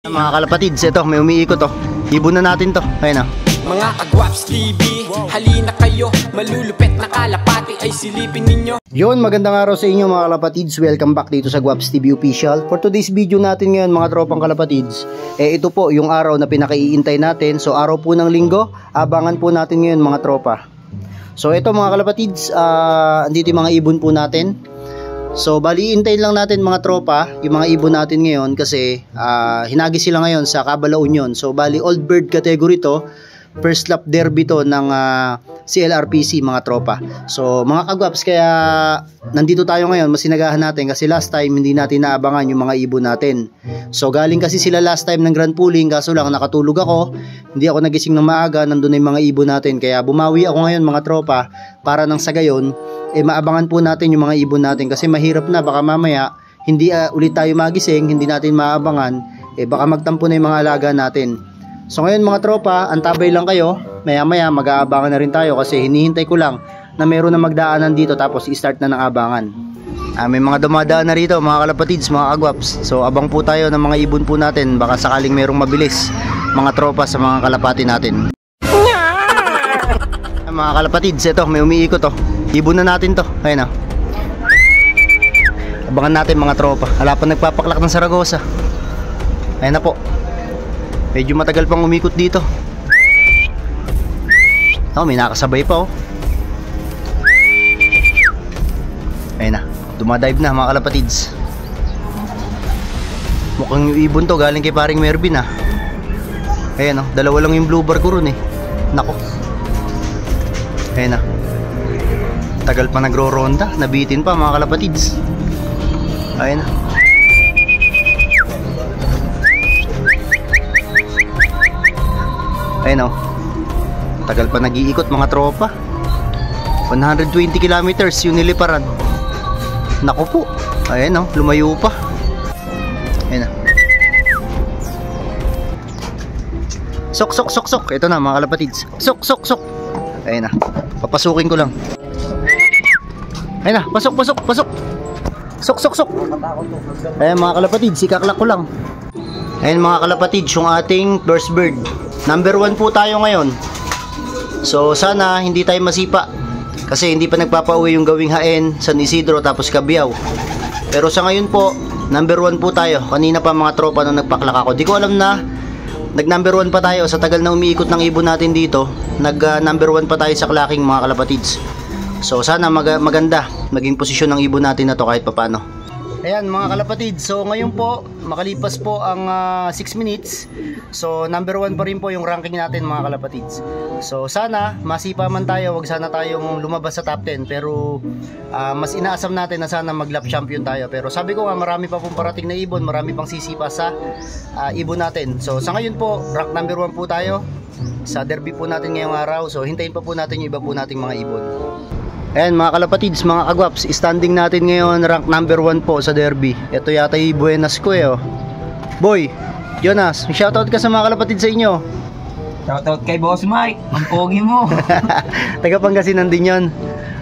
Mga kalapatids, ito may umiikot oh. Ibon na natin to. Ayun oh. Mga Kagwaps TV, halina kayo, malulupet na kalapati ay silipin ninyo. Yun, magandang araw sa inyo mga kalapatids. Welcome back dito sa Gwaps TV Official. For today's video natin ngayon mga tropang kalapatids, ito po yung araw na pinakaiintay natin. So araw po ng linggo, abangan po natin ngayon mga tropa. So ito mga kalapatids, andito yung mga ibon po natin. So bali hintayin lang natin mga tropa yung mga ibon natin ngayon kasi hinagi sila ngayon sa Cabala Union. So bali old bird category to, first lap derby to ng CLRPC mga tropa. So mga kagwaps, kaya nandito tayo ngayon, mas sinagahan natin kasi last time hindi natin naabangan yung mga ibon natin. So galing kasi sila last time ng grand pooling, kaso lang nakatulog ako, hindi ako nagising ng maaga, nandun na yung mga ibon natin, kaya bumawi ako ngayon mga tropa para nang sa gayon maabangan po natin yung mga ibon natin kasi mahirap na, baka mamaya hindi ulit tayo magising, hindi natin maabangan, baka magtampo na yung mga alaga natin. So ngayon mga tropa, antabay lang kayo, maya maya mag-aabangan na rin tayo kasi hinihintay ko lang na meron na magdaanan dito tapos i-start na ng abangan. May mga dumadaan na rito mga kalapatids, mga kagwaps. So abang po tayo ng mga ibon po natin, baka sakaling merong mabilis mga tropa sa mga kalapati natin. Mga kalapatids, ito may umiikot oh. Ibon na natin to. Ayun oh. Abangan natin mga tropa. Wala pa nagpapaklak ng Saragosa. Ayun na po. Medyo matagal pang umikot dito. Oh, may nakasabay pa oh. Ayun na. Dumadive na mga kalapatids. Mukhang yung ibon to galing kay paring Mervin ah. Ayun oh. Dalawa lang yung blue bar ko ron eh. Nako. Ayun na. Tagal pa nagro-ronda, nabitin pa mga kalapatids. Ayun na. Ayun o. Tagal pa nag-iikot mga tropa. 120 kilometers yung niliparan. Naku po. Ayun o, lumayo pa. Ayun na. Sok, sok, sok, sok. Ito na mga kalapatids. Sok, sok, sok. Ayun na. Papasukin ko lang. Ayun na, pasok, pasok, pasok. Sok, sok, sok. Ayun mga kalapatids, ikaklak ko lang. Ayun mga kalapatids, yung ating first bird. Number 1 po tayo ngayon. So sana hindi tayo masipa kasi hindi pa nagpapauwi yung Gawing Haen, San Isidro, tapos Cabiao. Pero sa ngayon po, number 1 po tayo. Kanina pa mga tropa nung nagpaklak ako, di ko alam na nag number 1 pa tayo. Sa tagal na umiikot ng ibon natin dito, nag number 1 pa tayo sa clacking mga kalapatids. So sana maganda maging posisyon ng ibon natin na to kahit papano. Ayan mga kalapatids, so ngayon po makalipas po ang 6 minutes. So number 1 pa rin po yung ranking natin mga kalapatids. So sana masipa man tayo, wag sana tayong lumabas sa top 10. Pero mas inaasam natin na sana mag lap champion tayo. Pero sabi ko nga, marami pa pong parating na ibon, marami pang sisipa sa ibon natin. So sa ngayon po, rank number 1 po tayo sa derby po natin ngayong araw. So hintayin pa po natin yung iba po nating mga ibon. Ayan mga kalapatids, mga kagwaps, standing natin ngayon rank number 1 po sa derby. Ito yata yung Buenas ko eh oh. Boy, Jonas, shoutout ka sa mga kalapatids sa inyo. Shoutout kay Boss Mike, ang pogi mo. Taga Pangasinan din yun.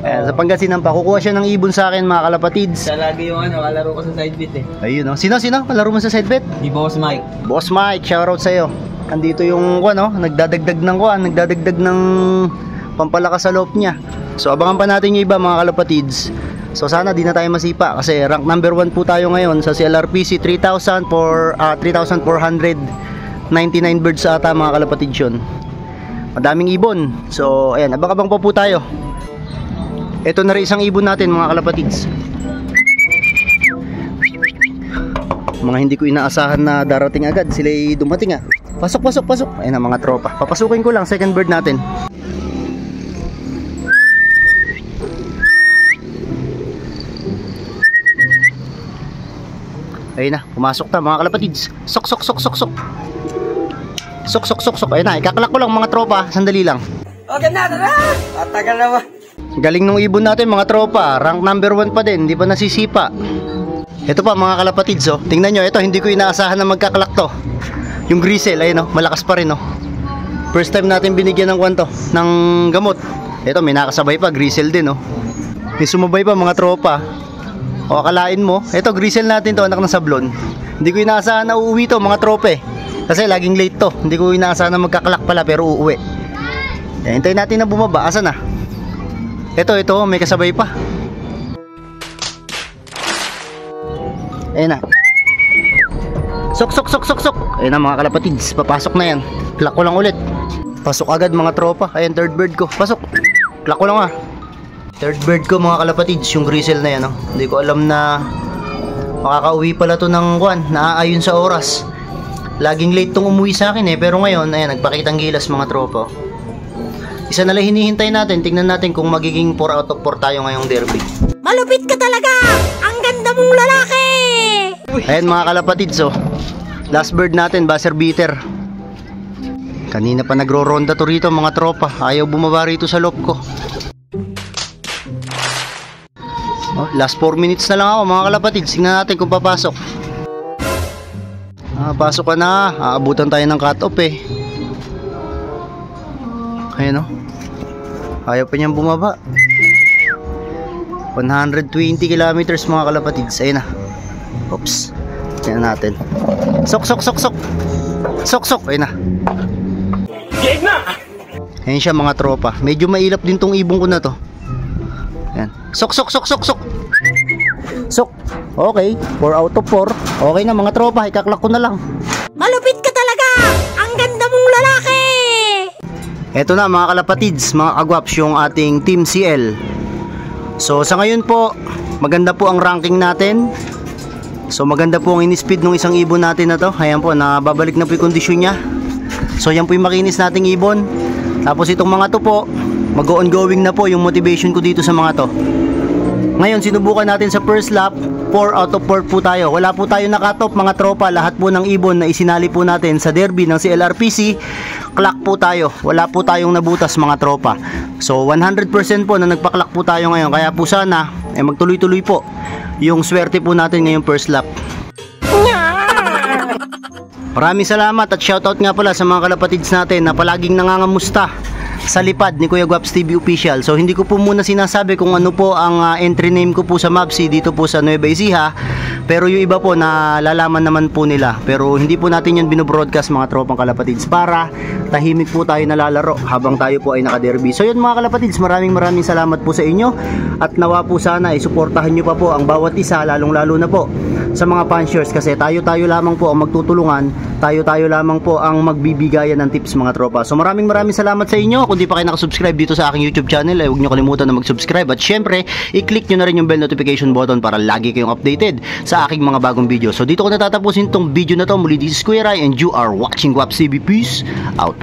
Ayan, sa Pangasinan pa, kukuha siya ng ibon sa akin mga kalapatids. Siya lagi yung kalaro ko sa side bet eh. Ayun oh. Sino? Kalaro mo sa side bet? Di Boss Mike. Boss Mike, shoutout sa'yo. Andito yung nagdadagdag ng pampalakas sa loob niya. So abangan pa natin yung iba mga kalapatids. So sana di na tayo masipa kasi rank number 1 po tayo ngayon sa CLRPC. 3,499 birds ata mga kalapatids yun. Madaming ibon. So ayan, abang-abang pa po tayo. Ito na rin isang ibon natin mga kalapatids. Mga hindi ko inaasahan na darating agad, sila'y dumating ah. Pasok, pasok, pasok. Ayun na mga tropa. Papasukin ko lang second bird natin. Ayun na, pumasok na mga kalapatids. Sok, sok, sok, sok, sok. Sok, sok, sok, sok. Ayun na, ikaklak ko lang mga tropa. Sandali lang. Okay na, tara! Tatagal naman. Galing nung ibon natin mga tropa. Rank number 1 pa din, hindi pa nasisipa. Ito pa mga kalapatids oh. Tingnan nyo, ito hindi ko inaasahan na magkaklak to. Yung Grisel, ayun oh, malakas pa rin oh. First time natin binigyan ng kwanto, ng gamot. Ito may nakasabay pa, Grisel din oh. May sumabay pa mga tropa. O akalain mo, ito Grisel natin to, anak ng sablon. Hindi ko inaasahan na uuwi to mga trope. Kasi laging late to. Hindi ko inaasahan na magkaklak pala pero uuwi. Hintayin natin na bumaba. Asan na? Ito, may kasabay pa. Ayun na. Sok. Ayun na mga kalapatids. Papasok na yan. Klak ko lang ulit. Pasok agad mga tropa. Ayan, third bird ko. Pasok. Klak ko lang ah. Third bird ko mga kalapatids. Yung grisel na yan. Oh. Hindi ko alam na makakauwi pala to ng kwan. Naaayon sa oras. Laging late tong umuwi sa akin eh. Pero ngayon, ayan, nagpakitang gilas mga tropa. Isa na lang hinihintay natin. Tingnan natin kung magiging 4 out of 4 tayo ngayong derby. Malupit ka talaga! Ang ganda mong lalaki! Ayan mga kalapatids oh. Last bird natin, buzzer beater. Kanina pa nagro-ronda to rito mga tropa. Ayaw bumaba rito sa loop ko. Oh, last 4 minutes na lang ako mga kalapatids. Tingnan natin kung papasok. Pasok ka na. Aabutan tayo ng cut off eh. Ayan oh. Ayaw pa niyang bumaba. 120 kilometers mga kalapatids. Ayun na. Oops. Tingnan natin. Sok. Ayun na. Ayan siya mga tropa. Medyo mailap din tong ibong ko na to. Ayan. Sok. Sok. Okay. 4 out of 4. Okay na mga tropa. Ikaklak ko na lang. Malupit ka talaga! Ang ganda mong lalaki! Eto na mga kalapatids, mga kagwaps, yung ating Team CL. So sa ngayon po, maganda po ang ranking natin. So maganda po ang in-speed ng isang ibon natin na to. Ayan po, nababalik na po yung kondisyon niya. So yan po yung makinis nating ibon. Tapos itong mga to po, mag-ongoing na po yung motivation ko dito sa mga to. Ngayon sinubukan natin sa first lap, 4 out of 4 po tayo. Wala po tayo nakatop mga tropa. Lahat po ng ibon na isinali po natin sa derby ng CLRPC, clock po tayo. Wala po tayong nabutas mga tropa. So 100% po na nagpa-clock po tayo ngayon. Kaya po sana magtuloy-tuloy po yung swerte po natin ngayong first lap. Maraming salamat at shoutout nga pala sa mga kalapatids natin na palaging nangangamusta sa lipad ni Kuya Guaps TV Official. So hindi ko po muna sinasabi kung ano po ang entry name ko po sa Mapsi dito po sa Nueva Ecija. Pero yung iba po na lalaman naman po nila. Pero hindi po natin yun binobroadcast mga tropang kalapatids para tahimik po tayo nalalaro habang tayo po ay nakaderby. So yun mga kalapatids, maraming salamat po sa inyo. At nawa po sana ay suportahan nyo pa po ang bawat isa, lalong lalo na po sa mga punchers kasi tayo lamang po ang magtutulungan, tayo lamang po ang magbibigayan ng tips mga tropa. So maraming salamat sa inyo. Kung di pa kayo nakasubscribe dito sa aking YouTube channel, ay huwag nyo kalimutan na mag-subscribe at syempre, i-click nyo na rin yung bell notification button para lagi kayong updated sa aking mga bagong video. So dito ko natatapusin tong video na to. Muli, this is Kuya Rai and you are watching Guaps TV. Peace out.